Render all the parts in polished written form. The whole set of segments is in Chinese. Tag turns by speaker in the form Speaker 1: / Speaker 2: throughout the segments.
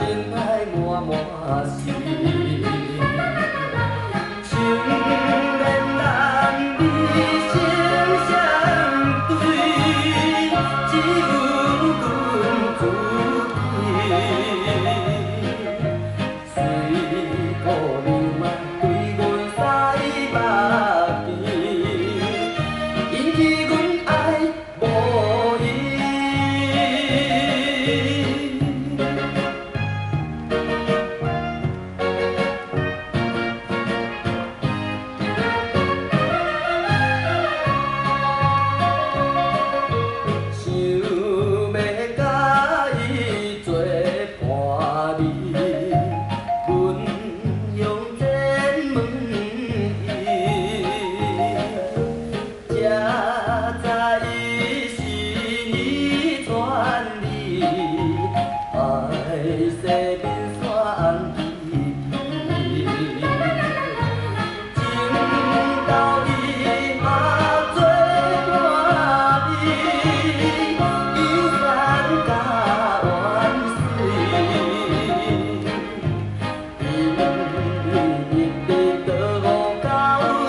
Speaker 1: 情爱满满是，情恋男女心相对，只有阮自己。随姑娘啊，对阮使目镜，引起阮爱无依。想要甲伊做伴侣，阮用前问伊，才知伊是伊传你，爱西面选伊。情到伊嘛做伴侣，友善甲万岁。因为一直落雨到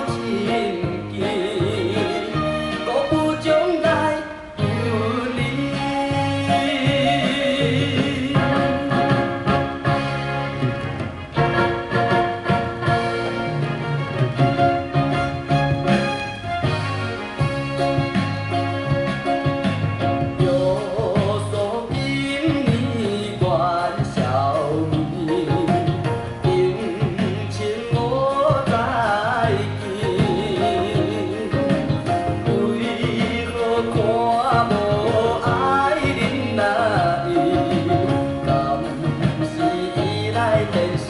Speaker 1: 深更，搁不将来有你。有所今年元宵暝，情我再见。为何看无爱人来？敢是依赖电视？